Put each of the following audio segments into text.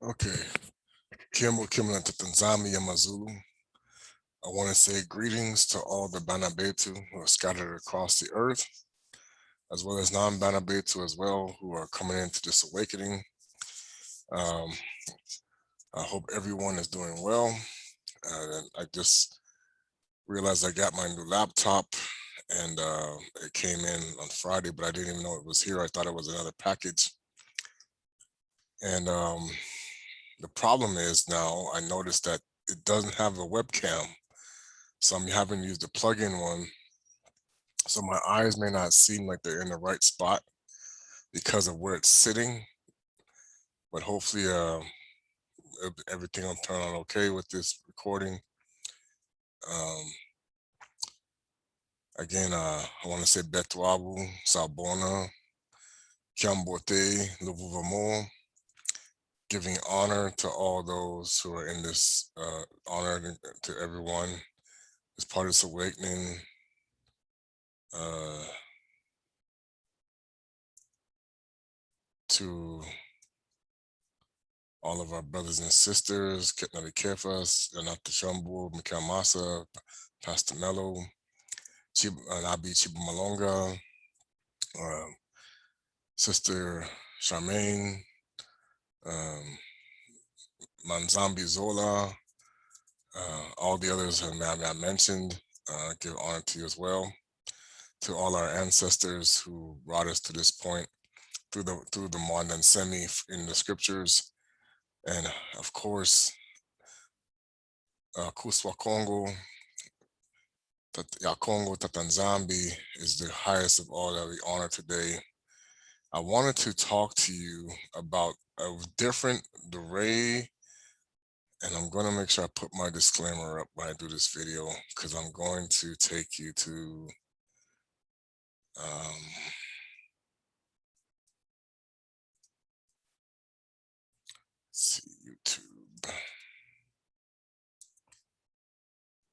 Okay. Kimbo Kimla Tanzami Yamazulu. I want to say greetings to all the Banabetu who are scattered across the earth, as well as non-Banabetu as well, who are coming into this awakening. Um, I hope everyone is doing well. I just realized I got my new laptop and it came in on Friday, but I didn't even know it was here. I thought it was another package. And the problem is now I noticed that it doesn't have a webcam. So I'm having to use the plug-in one. So my eyes may not seem like they're in the right spot because of where it's sitting, but hopefully everything will turn out okay with this recording. Um, Again, I want to say Betuabu, Sabona, Kiambote, Luvuvamo, giving honor to all those who are in this, honor to everyone as part of this awakening. To all of our brothers and sisters, Ketnali Kefas, Anata Shambu, Mikhail Masa, Pastor Mello, Nabi Chibumalonga, Sister Charmaine, Manzambi Zola, all the others who I mentioned, give honor to you as well. To all our ancestors who brought us to this point through the Mwandan Semi in the scriptures, and of course, Kuswa Kongo, Yakongo Tatanzambi is the highest of all that we honor today. I wanted to talk to you about a different array, and I'm going to make sure I put my disclaimer up when I do this video, because I'm going to take you to let's see, YouTube.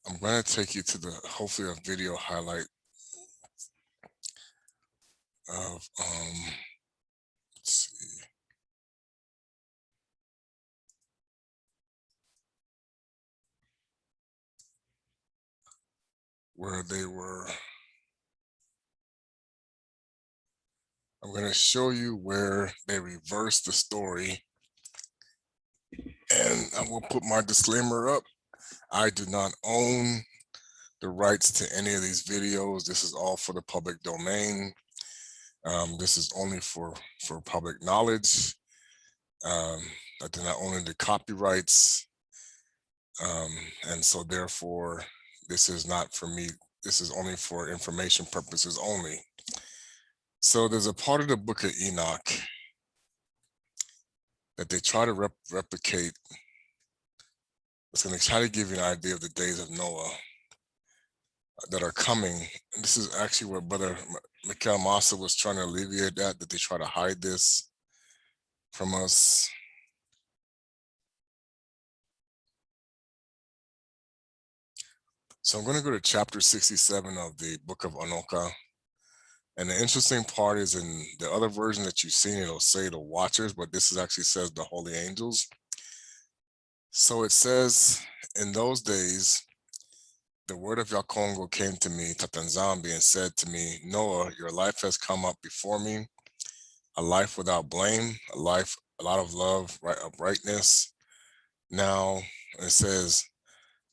I'm going to take you to the, hopefully a video highlight of, let's see. Where they were. I'm going to show you where they reversed the story. And I will put my disclaimer up. I do not own the rights to any of these videos. This is all for the public domain. This is only for public knowledge. I do not own the copyrights. And so therefore, this is not for me. This is only for information purposes only. So there's a part of the book of Enoch that they try to replicate. It's going to try to give you an idea of the days of Noah that are coming. And this is actually where Brother Mikhail Masa was trying to alleviate that they try to hide this from us. So I'm going to go to chapter 67 of the book of Enoch. And the interesting part is in the other version that you've seen, it'll say the watchers, but this is actually says the holy angels. So it says, in those days, the word of Yakongo came to me, Tatanzambi, and said to me, Noah, your life has come up before me, a life without blame, a life, a lot of love, uprightness. Now, it says,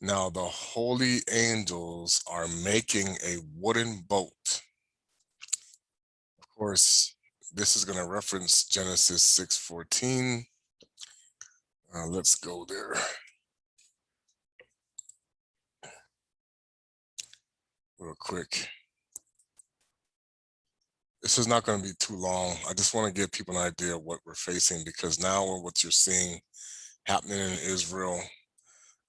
now the holy angels are making a wooden boat. Of course, this is going to reference Genesis 6:14. Let's go there. Real quick. This is not going to be too long. I just want to give people an idea of what we're facing, because now what you're seeing happening in Israel,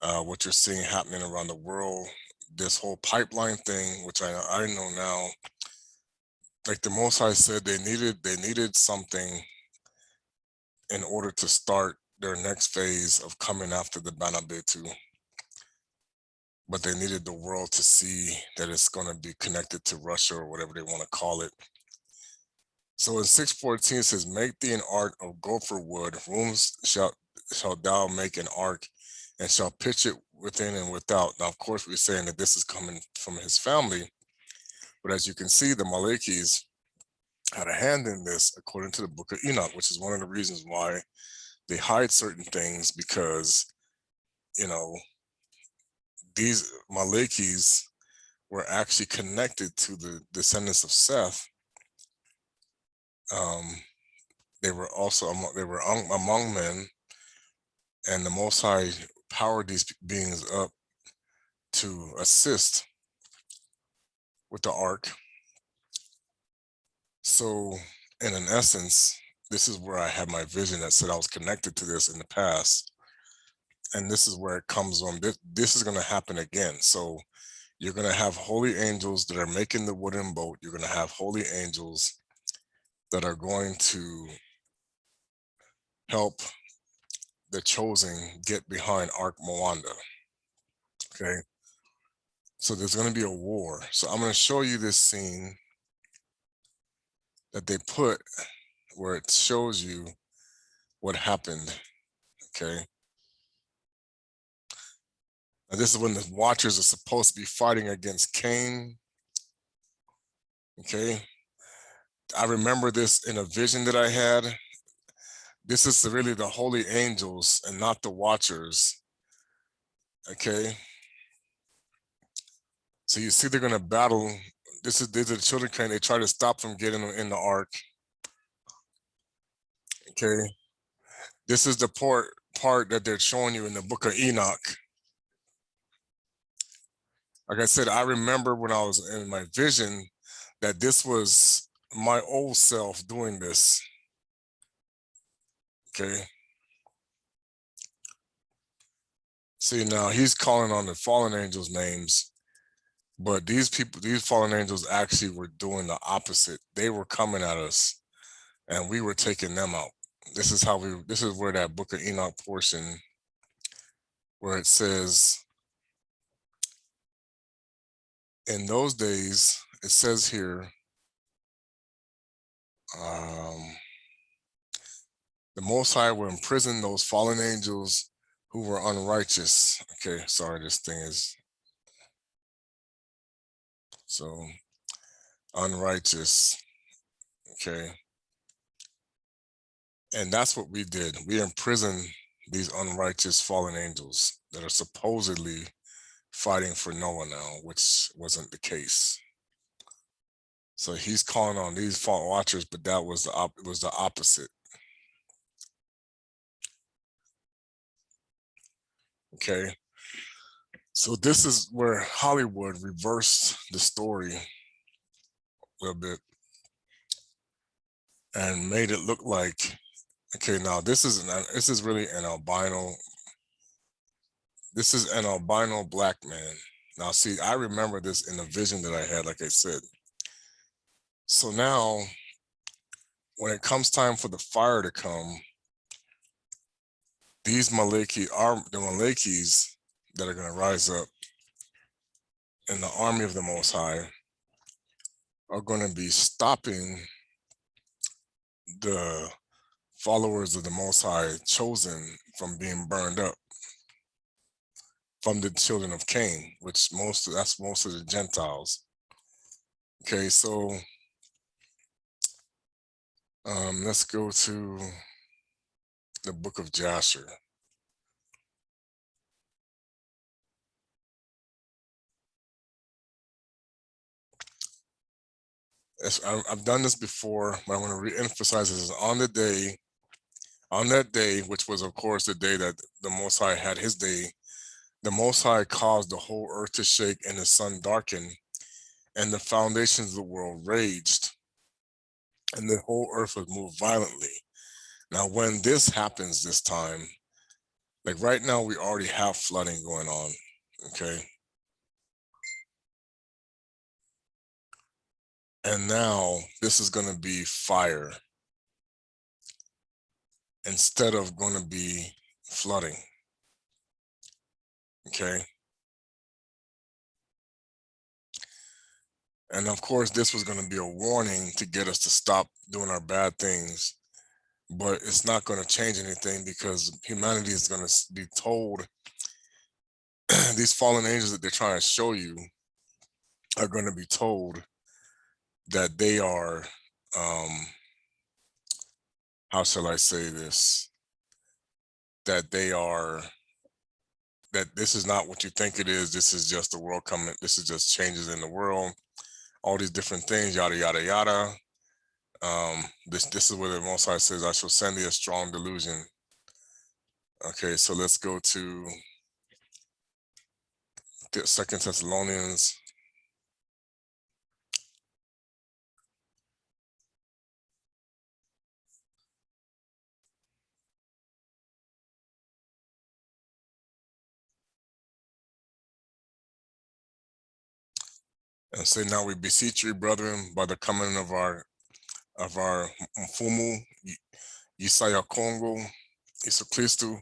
what you're seeing happening around the world, this whole pipeline thing, which I know now, like the Most High said, they needed something in order to start their next phase of coming after the Banabetu. But they needed the world to see that it's going to be connected to Russia or whatever they want to call it. So in 6:14 it says, make thee an art of gopher wood, rooms shalt shall thou make an ark, and shall pitch it within and without. Now, of course, we're saying that this is coming from his family, but as you can see, the Malekis had a hand in this, according to the book of Enoch, which is one of the reasons why they hide certain things, because, you know, these Malekis were actually connected to the descendants of Seth. They were also among men, and the Most High powered these beings up to assist with the ark. So, in an essence, this is where I had my vision that said I was connected to this in the past, and this is where it comes on. This is going to happen again. So you're going to have holy angels that are making the wooden boat. You're going to have holy angels that are going to help the chosen get behind Ark Moanda. Okay. So there's going to be a war. So I'm going to show you this scene that they put where it shows you what happened. Okay. Now, this is when the Watchers are supposed to be fighting against Cain. Okay. I remember this in a vision that I had. This is really the holy angels and not the Watchers. Okay. So you see, they're going to battle. These are the children Cain. They try to stop from getting in the ark. Okay. This is the part that they're showing you in the book of Enoch. Like I said, I remember when I was in my vision that this was my old self doing this. Okay. See, now he's calling on the fallen angels' names, but these people, these fallen angels actually were doing the opposite. They were coming at us and we were taking them out. This is where that book of Enoch portion where it says, in those days, it says here, the Most High will imprison those fallen angels who were unrighteous. Okay, sorry, this thing is so unrighteous. Okay, and that's what we did. We imprisoned these unrighteous fallen angels that are supposedly fighting for Noah now, which wasn't the case. So he's calling on these false watchers, but that was the opposite. Okay. So this is where Hollywood reversed the story a little bit and made it look like, okay, now this is really an albino. This is an albino black man. Now, see, I remember this in the vision that I had, like I said. So now, when it comes time for the fire to come, these Maleki are the Malekis that are going to rise up in the army of the Most High are going to be stopping the followers of the Most High chosen from being burned up from the children of Cain, which that's most of the Gentiles. Okay, so let's go to the book of Jasher. I've done this before, but I want to re-emphasize this. On that day, which was of course the day that the Most High had his day, the Most High caused the whole earth to shake and the sun darken, and the foundations of the world raged, and the whole earth was moved violently. Now, when this happens this time, like right now, we already have flooding going on, okay? And now this is going to be fire instead of going to be flooding, okay? And of course, this was going to be a warning to get us to stop doing our bad things but it's not going to change anything because humanity is going to be told these fallen angels that they're trying to show you are going to be told that they are, how shall I say this, that they are, that this is not what you think it is. This is just the world coming. This is just changes in the world, all these different things, yada, yada, yada. This is where the Most High says, I shall send thee a strong delusion. Okay, so let's go to Second Thessalonians. And say, now we beseech you, brethren, by the coming of our Mfumu, Yisaya Kongo, Isokristu,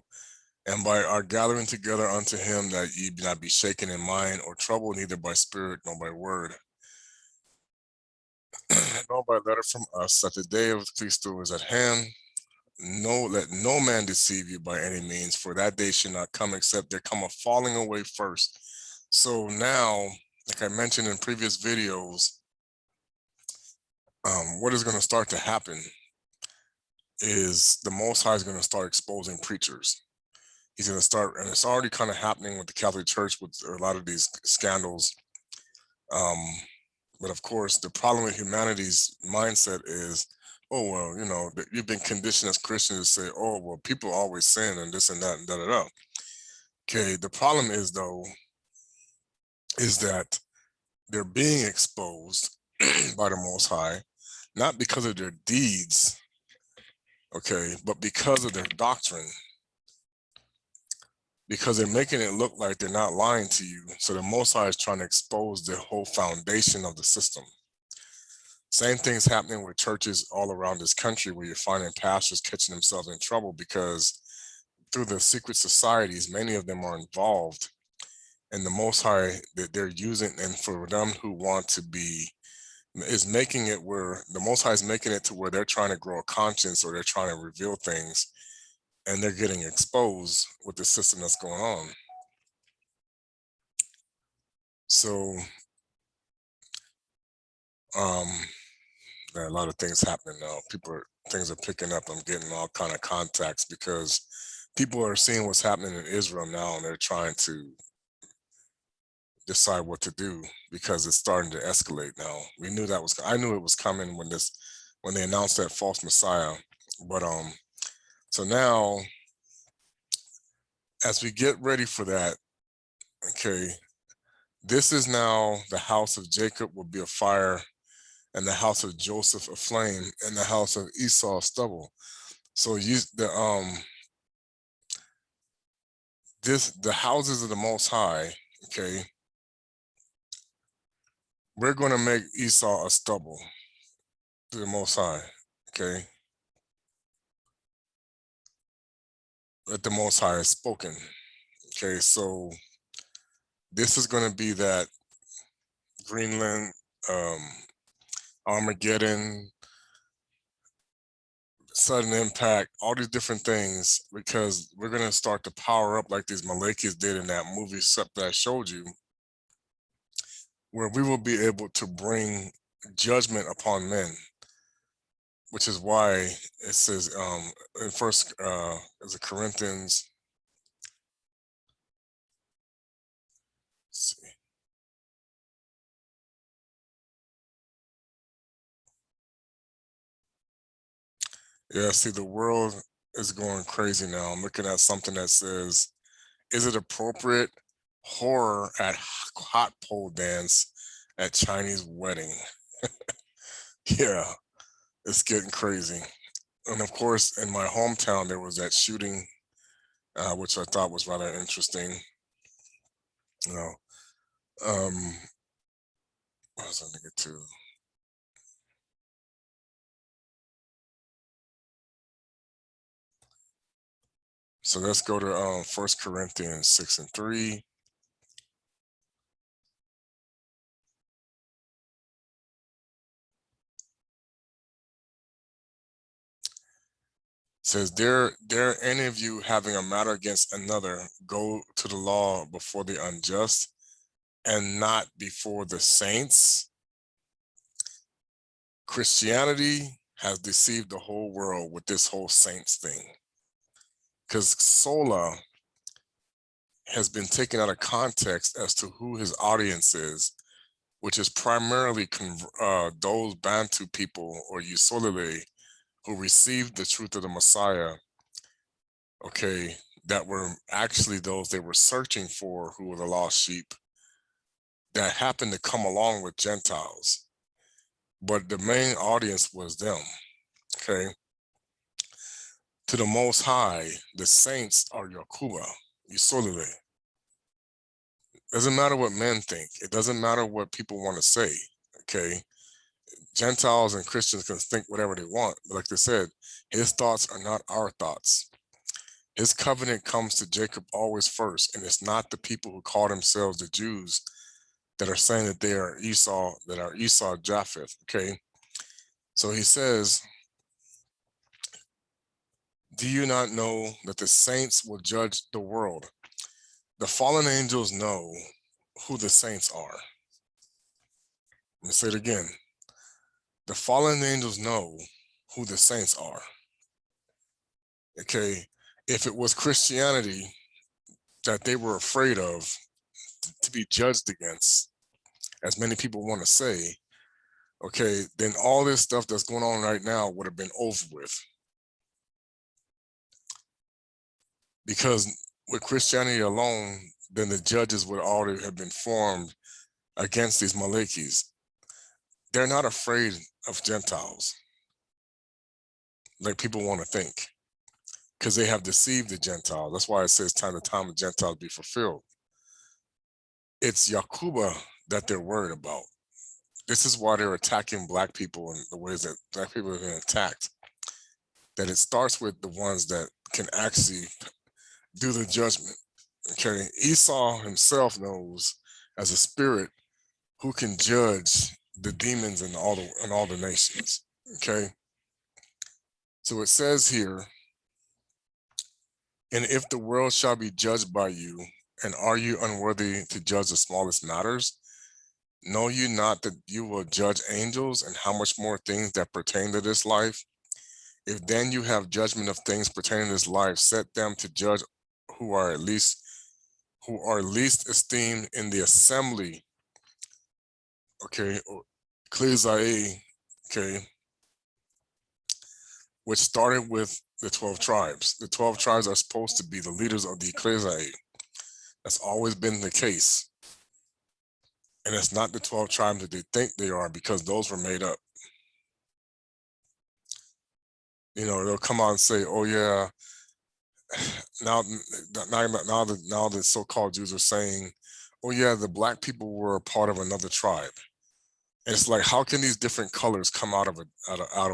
and by our gathering together unto him, that ye be not be shaken in mind or troubled, neither by spirit nor by word, nor by letter from us, that the day of Christo is at hand. No, let no man deceive you by any means, for that day should not come except there come a falling away first. So now, like I mentioned in previous videos, what is going to start to happen is the Most High is going to start exposing preachers. He's going to start, and it's already kind of happening with the Catholic Church with a lot of these scandals. But of course, the problem with humanity's mindset is, oh, well, you know, you've been conditioned as Christians to say, oh, well, people always sin and this and that and da da da. Okay, the problem is, though, is that they're being exposed by the Most High, not because of their deeds, okay, but because of their doctrine. Because they're making it look like they're not lying to you. So the Most High is trying to expose the whole foundation of the system. Same thing's happening with churches all around this country, where you're finding pastors catching themselves in trouble because through the secret societies, many of them are involved. And the Most High that they're using, and for them who want to be, is making it where the Most High is making it to where they're trying to grow a conscience, or they're trying to reveal things, and they're getting exposed with the system that's going on. So there are a lot of things happening now. Things are picking up. I'm getting all kind of contacts because people are seeing what's happening in Israel now, and they're trying to decide what to do because it's starting to escalate now. I knew it was coming when they announced that false Messiah. But so now, as we get ready for that, okay, this is now the house of Jacob will be a fire, and the house of Joseph a flame, and the house of Esau stubble. So the houses of the Most High, okay, we're going to make Esau a stubble to the Most High, okay, that the Most High has spoken, okay. So this is going to be that Greenland, um, Armageddon, sudden impact, all these different things, because we're going to start to power up like these Malakis did in that movie that I showed you, where we will be able to bring judgment upon men, which is why it says in first is it Corinthians, let's see. Yeah, see, the world is going crazy now. I'm looking at something that says, is it appropriate horror at hot pole dance at Chinese wedding? Yeah, it's getting crazy. And of course, in my hometown, there was that shooting, which I thought was rather interesting. You know, what was I going to get to? So let's go to 1 Corinthians 6:3. says, dare any of you having a matter against another go to the law before the unjust and not before the saints? Christianity has deceived the whole world with this whole saints thing, because sola has been taken out of context as to who his audience is, which is primarily those Bantu people or Yisolele who received the truth of the Messiah, okay, that were actually those they were searching for, who were the lost sheep that happened to come along with Gentiles. But the main audience was them, okay? To the Most High, the saints are Yakuba, Yisolele. Doesn't matter what men think. It doesn't matter what people want to say, okay? Gentiles and Christians can think whatever they want. But like they said, his thoughts are not our thoughts. His covenant comes to Jacob always first, and it's not the people who call themselves the Jews that are saying that they are Esau, Japheth, okay? So he says, do you not know that the saints will judge the world? The fallen angels know who the saints are. Let me say it again. The fallen angels know who the saints are. Okay, if it was Christianity that they were afraid of to be judged against, as many people want to say, okay, then all this stuff that's going on right now would have been over with. Because with Christianity alone, then the judges would already have been formed against these Malakis. They're not afraid of Gentiles, like people want to think, because they have deceived the Gentiles. That's why it says time to time the Gentiles be fulfilled. It's Yakuba that they're worried about. This is why they're attacking Black people in the ways that Black people have been attacked. That it starts with the ones that can actually do the judgment. Okay, Esau himself knows as a spirit who can judge the demons in all the nations. Okay, so it says here, and if the world shall be judged by you, and are you unworthy to judge the smallest matters? Know you not that you will judge angels, and how much more things that pertain to this life? If then you have judgment of things pertaining to this life, set them to judge who are least esteemed in the assembly. Okay, ecclesiae, okay, which started with the 12 tribes. The 12 tribes are supposed to be the leaders of the ecclesiae. That's always been the case. And it's not the 12 tribes that they think they are, because those were made up. You know, they'll come out and say, oh yeah, now the so-called Jews are saying, oh yeah, the Black people were a part of another tribe. And it's like, how can these different colors come out of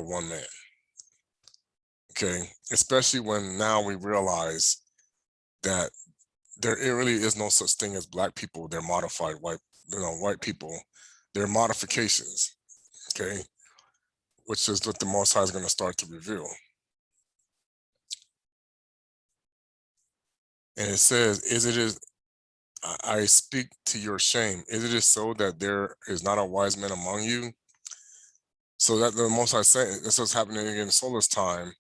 one man? Okay, especially when now we realize that there really is no such thing as Black people. They're modified white people. They're modifications. Okay, which is what the Most High is going to start to reveal. And it says, I speak to your shame. Is it so that there is not a wise man among you? So that the Most High saying, this was happening in Solar's time.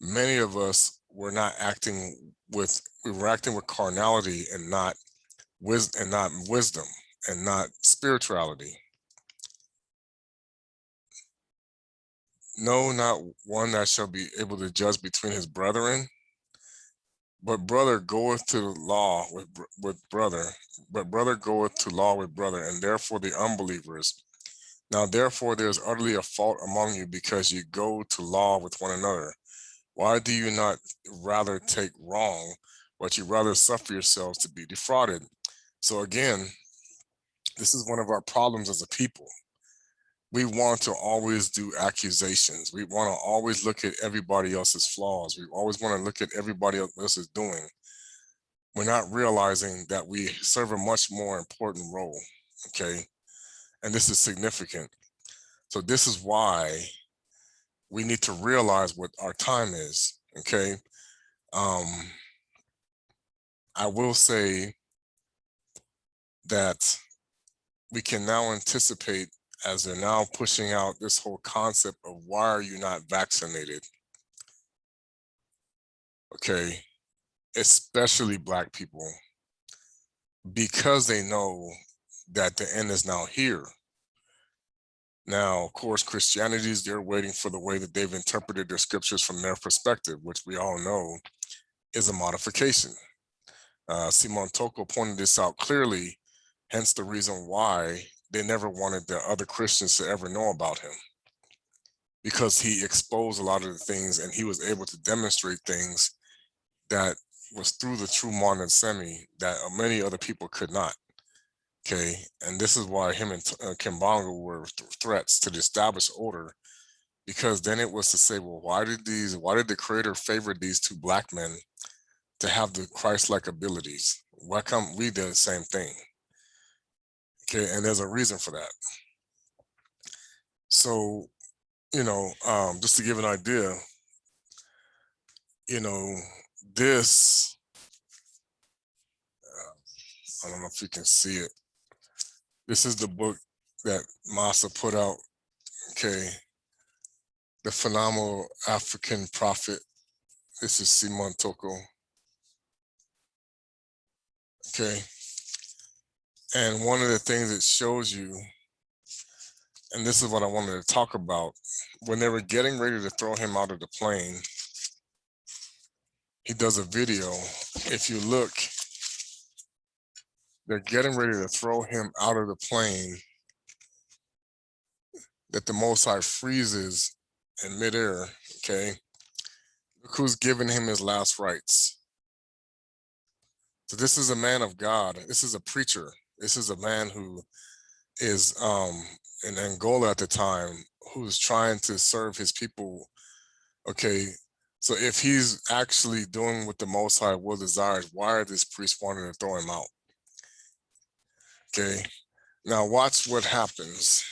Many of us were acting with carnality and not wisdom and not spirituality. No, not one that shall be able to judge between his brethren. But brother goeth to law with brother, but brother goeth to law with brother, and therefore the unbelievers. Now therefore there is utterly a fault among you, because you go to law with one another. Why do you not rather take wrong, but you rather suffer yourselves to be defrauded? So again, this is one of our problems as a people. We want to always do accusations. We want to always look at everybody else's flaws. We always want to look at everybody else's doing. We're not realizing that we serve a much more important role, okay? And this is significant. So this is why we need to realize what our time is, Okay. Um, I will say that we can now anticipate, as they're now pushing out this whole concept of why are you not vaccinated? Okay. Especially Black people, because they know that the end is now here. Now, of course, Christianities, they're waiting for the way that they've interpreted their scriptures from their perspective, which we all know is a modification. Simon Toco pointed this out clearly, hence the reason why they never wanted the other Christians to ever know about him, because he exposed a lot of the things and he was able to demonstrate things that was through the true modern semi that many other people could not. Okay, and this is why him and Kimbonga were threats to the established order, because then it was to say, well, why did the creator favor these two Black men to have the Christ-like abilities? Why can't we do the same thing? Okay, and there's a reason for that. So, just to give an idea, you know, this, I don't know if you can see it. This is the book that Massa put out, okay, The Phenomenal African Prophet. This is Simon Toco, okay? And one of the things it shows you, and this is what I wanted to talk about, when they were getting ready to throw him out of the plane, he does a video. If you look, they're getting ready to throw him out of the plane, that the Most High freezes in midair, okay? Look who's giving him his last rites. So this is a man of God. This is a preacher. This is a man who is in Angola at the time, who's trying to serve his people. Okay, so if he's actually doing what the Most High will desires, why are this priest wanting to throw him out? Okay, now watch what happens.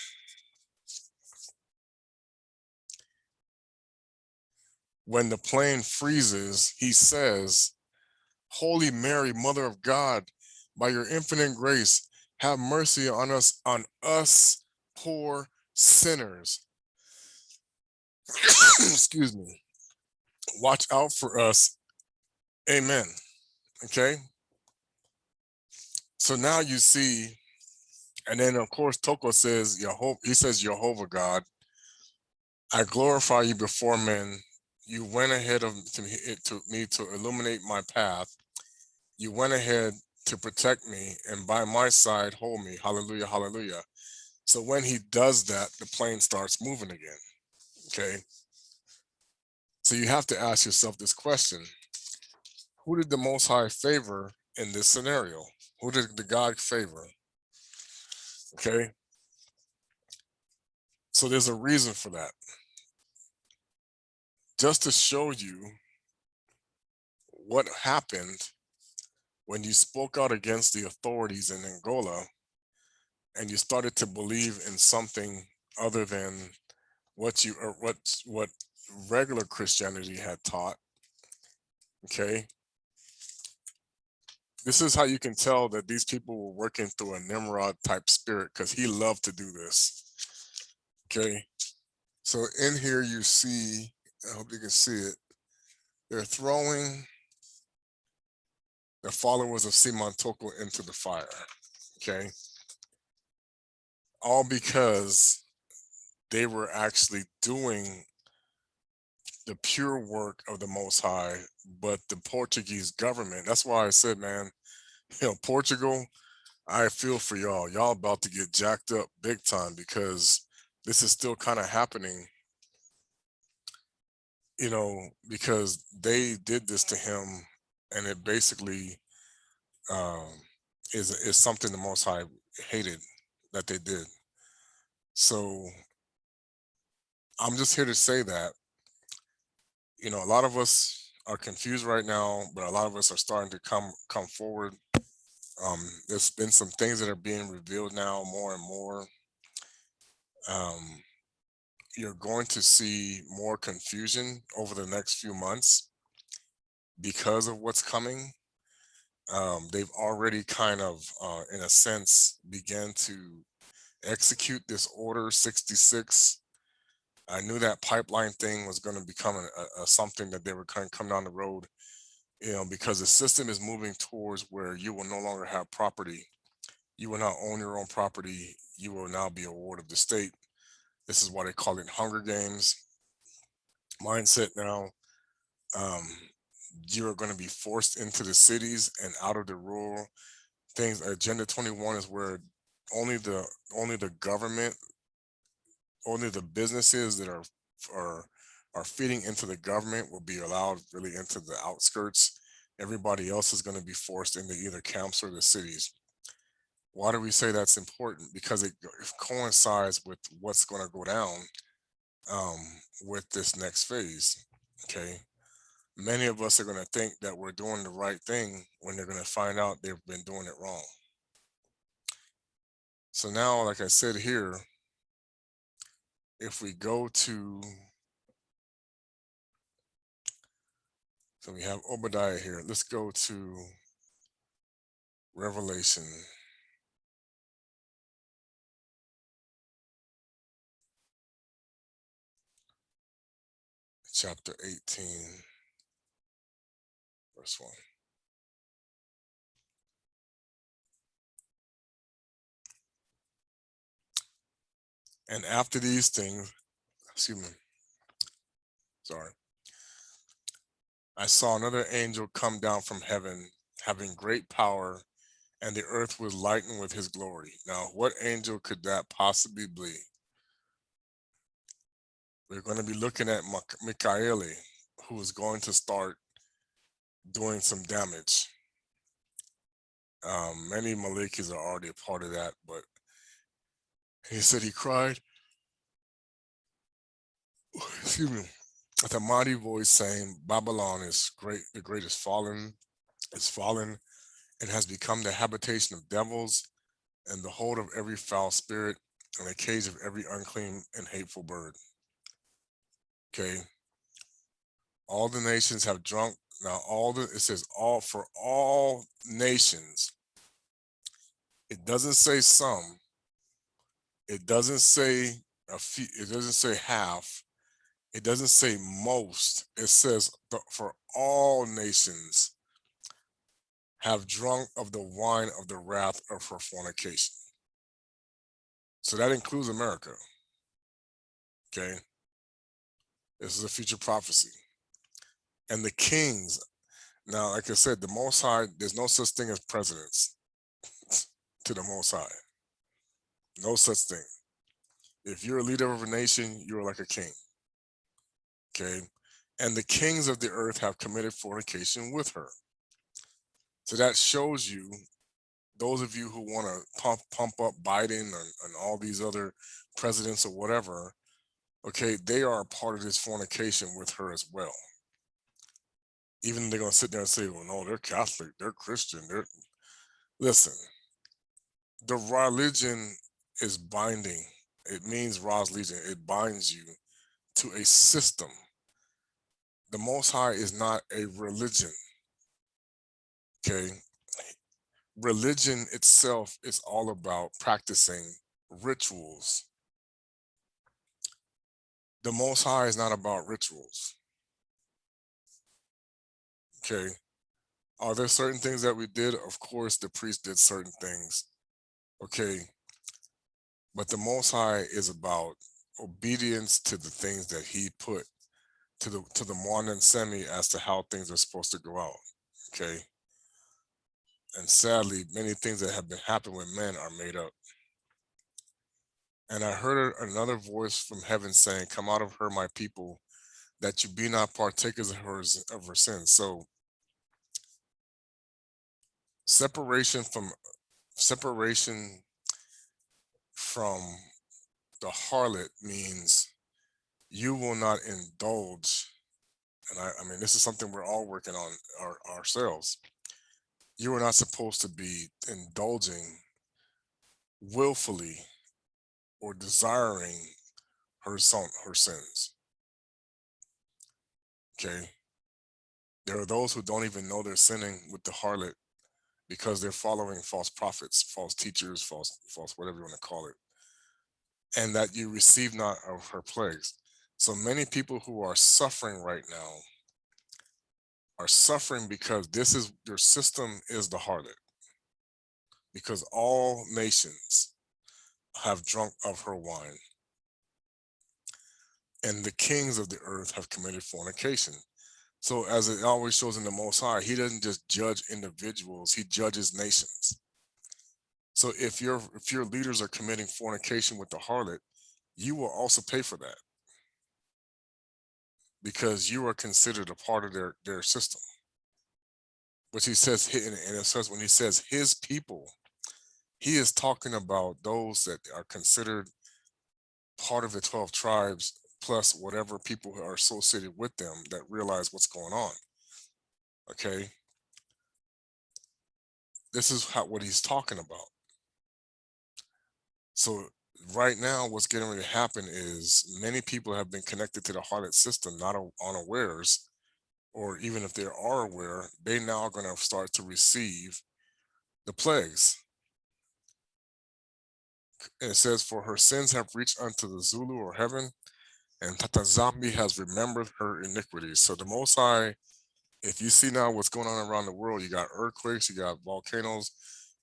When the plane freezes, he says, Holy Mary, Mother of God, by your infinite grace, have mercy on us poor sinners. Excuse me. Watch out for us. Amen. Okay. So now you see, and then of course Toco says Jehovah, he says, Jehovah God, I glorify you before men. You went ahead of me to illuminate my path. You went ahead to protect me, and by my side hold me. Hallelujah, hallelujah. So when he does that, the plane starts moving again. Okay. So you have to ask yourself this question: who did the Most High favor in this scenario? Who did the God favor? Okay. So there's a reason for that. Just to show you what happened when you spoke out against the authorities in Angola and you started to believe in something other than what regular Christianity had taught. Okay. This is how you can tell that these people were working through a Nimrod type spirit, because he loved to do this. Okay. So in here you see, I hope you can see it, they're throwing the followers of Simon Toko into the fire. Okay. All because they were actually doing the pure work of the Most High, but the Portuguese government, that's why I said, man, Portugal, I feel for y'all. Y'all about to get jacked up big time, because this is still kind of happening, because they did this to him, and it basically um, is something the Most High hated that they did. So I'm just here to say that, a lot of us are confused right now, but a lot of us are starting to come forward. There's been some things that are being revealed now more and more. You're going to see more confusion over the next few months. because of what's coming. They've already kind of, in a sense, began to execute this Order 66. I knew that pipeline thing was going to become a something that they were kind of come down the road, because the system is moving towards where you will no longer have property. You will not own your own property. You will now be a ward of the state. This is why they call it Hunger Games mindset now. Um, you are going to be forced into the cities and out of the rural things. Agenda 21 is where only the only the government, only the businesses that are are feeding into the government will be allowed really into the outskirts. Everybody else is going to be forced into either camps or the cities. Why do we say that's important? Because it coincides with what's going to go down, um, with this next phase. Okay, many of us are going to think that we're doing the right thing when they're going to find out they've been doing it wrong. So now, like I said here, if we go to, so we have Obadiah here. Let's go to Revelation chapter 18, verse 1. And after these things, excuse me, sorry, I saw another angel come down from heaven, having great power, and the earth was lightened with his glory. Now, what angel could that possibly be? We're going to be looking at Michaeli, who is going to start doing some damage. Many Malikis are already a part of that, but he said he cried, excuse me, with a mighty voice saying, Babylon is great, the great is fallen, and has become the habitation of devils, and the hold of every foul spirit, and the cage of every unclean and hateful bird. Okay. All the nations have drunk. Now, it says all, for all nations. It doesn't say some. It doesn't say a few. It doesn't say half. It doesn't say most. It says for all nations have drunk of the wine of the wrath of her fornication. So that includes America. Okay. This is a future prophecy. And the kings. Now, like I said, the Most High, there's no such thing as presidents to the Most High. No such thing. If you're a leader of a nation, you're like a king. Okay. And the kings of the earth have committed fornication with her. So that shows you, those of you who want to pump up Biden and all these other presidents or whatever, okay, they are a part of this fornication with her as well. Even they're going to sit there and say, well, no, they're Catholic, they're Christian. Listen, the religion is binding. It means Ra's Legion. It binds you to a system. The Most High is not a religion. Okay. Religion itself is all about practicing rituals. The Most High is not about rituals. Okay. Are there certain things that we did? Of course, the priest did certain things. Okay. But the Most High is about obedience to the things that he put to the Moana and Semi as to how things are supposed to go out. Okay. And sadly, many things that have been happening with men are made up. And I heard another voice from heaven saying, come out of her, my people, that you be not partakers of her sins. So separation from the harlot means you will not indulge. And I mean, this is something we're all working on ourselves. You are not supposed to be indulging willfully or desiring her sins. Okay. There are those who don't even know they're sinning with the harlot because they're following false prophets, false teachers, false whatever you want to call it, and that you receive not of her plagues. So many people who are suffering right now are suffering because this is your system is the harlot, because all nations have drunk of her wine, and the kings of the earth have committed fornication. So as it always shows in the Most High, he doesn't just judge individuals, he judges nations. So if your leaders are committing fornication with the harlot, you will also pay for that because you are considered a part of their system. Which he says, and it says when he says his people, he is talking about those that are considered part of the 12 tribes, plus whatever people who are associated with them that realize what's going on. Okay, this is what he's talking about. So right now, what's getting ready to happen is many people have been connected to the harlot system, not unawares, or even if they are aware, they now are going to start to receive the plagues. And it says, "For her sins have reached unto the Zulu or heaven, and Tatazambi has remembered her iniquities." So the Most High, if you see now what's going on around the world, you got earthquakes, you got volcanoes,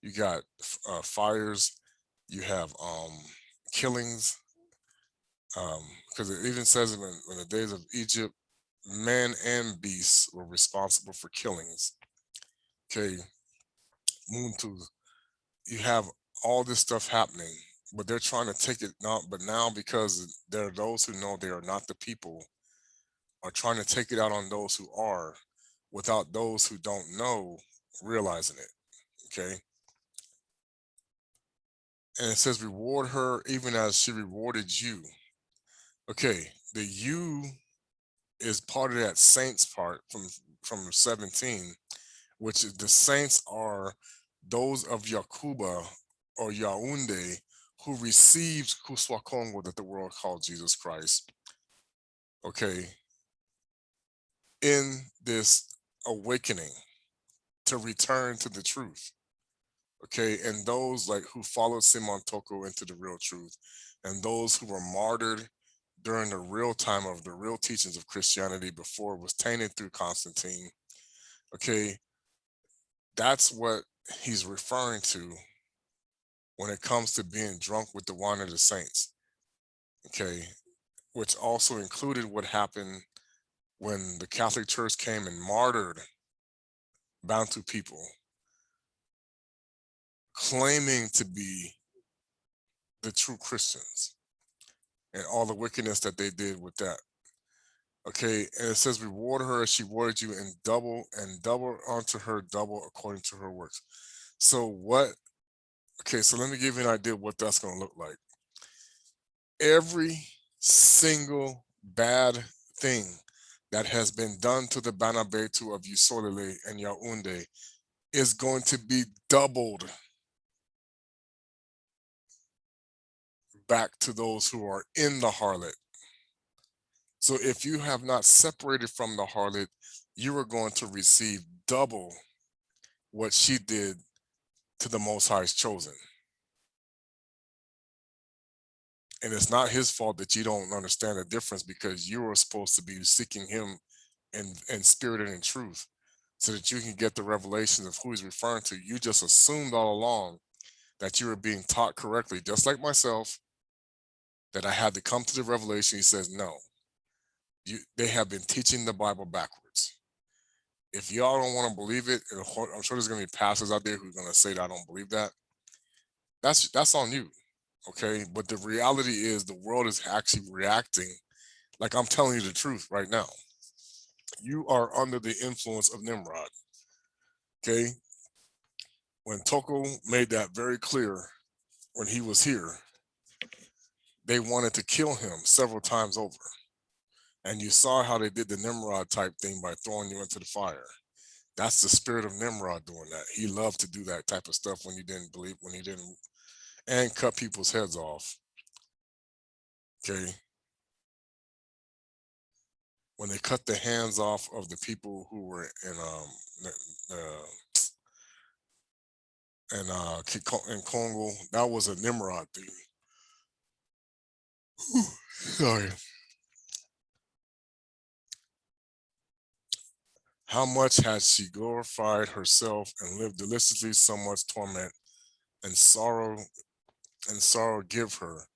you got fires, you have killings, because it even says in the days of Egypt, men and beasts were responsible for killings. Okay, Muntu, you have all this stuff happening, but they're trying to take it now. But now, because there are those who know they are not the people, are trying to take it out on those who are, without those who don't know realizing it. Okay, and it says, "Reward her even as she rewarded you." Okay, the you is part of that saints part from 17, which is the saints are those of Yakuba or Yaounde who received Kuswakongo that the world called Jesus Christ. Okay, in this awakening to return to the truth. Okay, and those like who followed Simon Toco into the real truth, and those who were martyred during the real time of the real teachings of Christianity before it was tainted through Constantine. Okay, that's what he's referring to when it comes to being drunk with the wine of the saints. Okay, which also included what happened when the Catholic Church came and martyred Bantu people, claiming to be the true Christians, and all the wickedness that they did with that. Okay, and it says, "Reward her as she rewarded you, and double unto her double according to her works." So what? Okay, so let me give you an idea of what that's going to look like. Every single bad thing that has been done to the Banabetu of Yisolele and Yaounde is going to be doubled back to those who are in the harlot. So if you have not separated from the harlot, you are going to receive double what she did to the Most High's chosen. And it's not his fault that you don't understand the difference, because you are supposed to be seeking him in spirit and in truth so that you can get the revelations of who he's referring to. You just assumed all along that you were being taught correctly, just like myself, that I had to come to the revelation. He says, no, they have been teaching the Bible backwards. If y'all don't want to believe it, and I'm sure there's going to be pastors out there who are going to say that I don't believe that. That's on you, okay? But the reality is the world is actually reacting like I'm telling you the truth right now. You are under the influence of Nimrod, okay? When Toco made that very clear when he was here, they wanted to kill him several times over. And you saw how they did the Nimrod type thing by throwing you into the fire. That's the spirit of Nimrod doing that. He loved to do that type of stuff when he didn't believe, when he didn't, and cut people's heads off. Okay. when they cut the hands off of the people who were in in Congo, that was a Nimrod thing. Sorry. How much has she glorified herself and lived deliciously? So much torment and sorrow give her.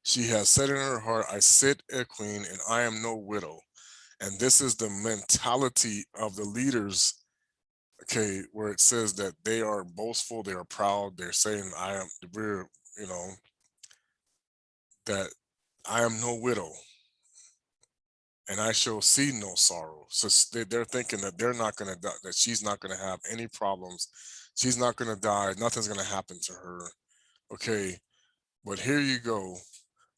She has said in her heart, I sit a queen and I am no widow. And this is the mentality of the leaders, okay, where it says that they are boastful, they are proud, they're saying, we're, you know, that I am no widow and I shall see no sorrow. So they're thinking that they're not going to die, that she's not going to have any problems. She's not going to die. Nothing's going to happen to her. Okay. But here you go.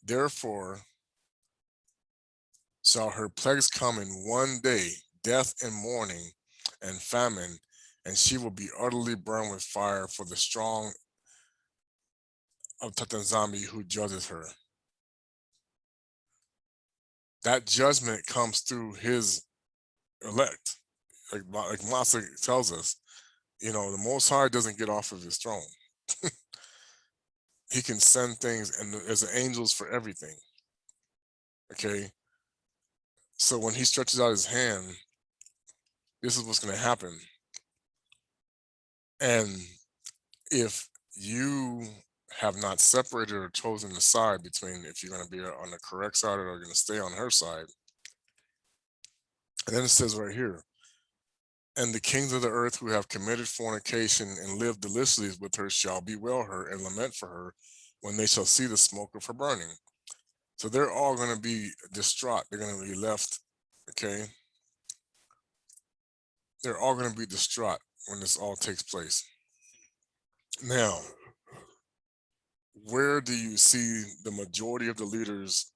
Therefore, shall her plagues come in one day, death and mourning and famine, and she will be utterly burned with fire for the strong of Tatanzami who judges her. That judgment comes through his elect. Like Masa tells us, the Most High doesn't get off of his throne. He can send things, and there's angels for everything. Okay. So when he stretches out his hand, this is what's going to happen. And if you have not separated or chosen the side between if you're going to be on the correct side or you're going to stay on her side, and then it says right here, and the kings of the earth who have committed fornication and lived deliciously with her shall bewail her and lament for her when they shall see the smoke of her burning. So they're all going to be distraught. They're going to be left, okay? They're all going to be distraught when this all takes place. Now, where do you see the majority of the leaders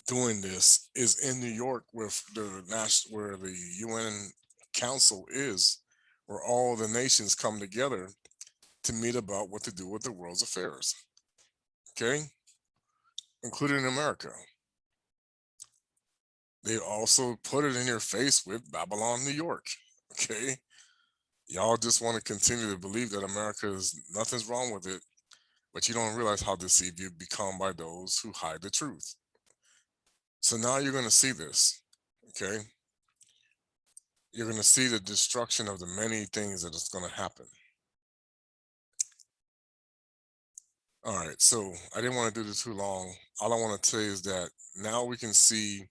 doing this is in New York with where the UN Council is, where all the nations come together to meet about what to do with the world's affairs. Okay, including America. They also put it in your face with Babylon, New York. Okay, y'all just want to continue to believe that America is nothing's wrong with it, but you don't realize how deceived you become by those who hide the truth. So now you're going to see this. Okay, you're going to see the destruction of the many things that is going to happen. All right, so I didn't want to do this too long. All I want to say is that now we can see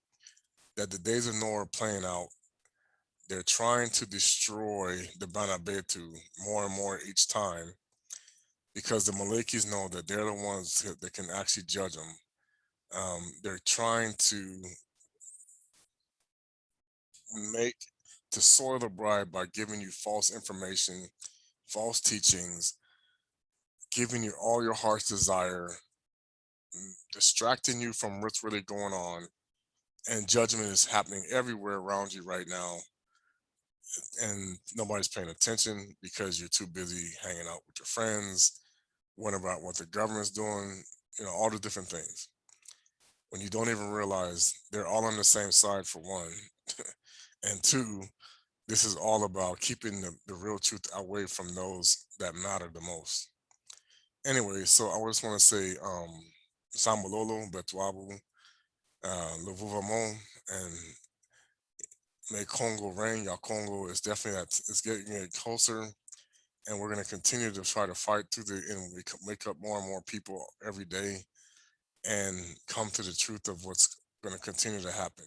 that the days of Noah are playing out. They're trying to destroy the Banabetu more and more each time because the Malekis know that they're the ones that can actually judge them. They're trying to soil the bride by giving you false information, false teachings, giving you all your heart's desire, distracting you from what's really going on, and judgment is happening everywhere around you right now, and nobody's paying attention because you're too busy hanging out with your friends, wondering about what the government's doing, all the different things, when you don't even realize they're all on the same side, for one. And two, this is all about keeping the real truth away from those that matter the most. Anyway, so I just want to say Sambololo, Betwabu, Luvuvamo, and may Congo reign. Y'all Congo is definitely it's getting closer, and we're going to continue to try to fight through and we wake up more and more people every day and come to the truth of what's going to continue to happen.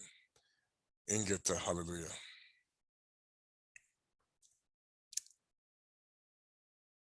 Ingeta, hallelujah.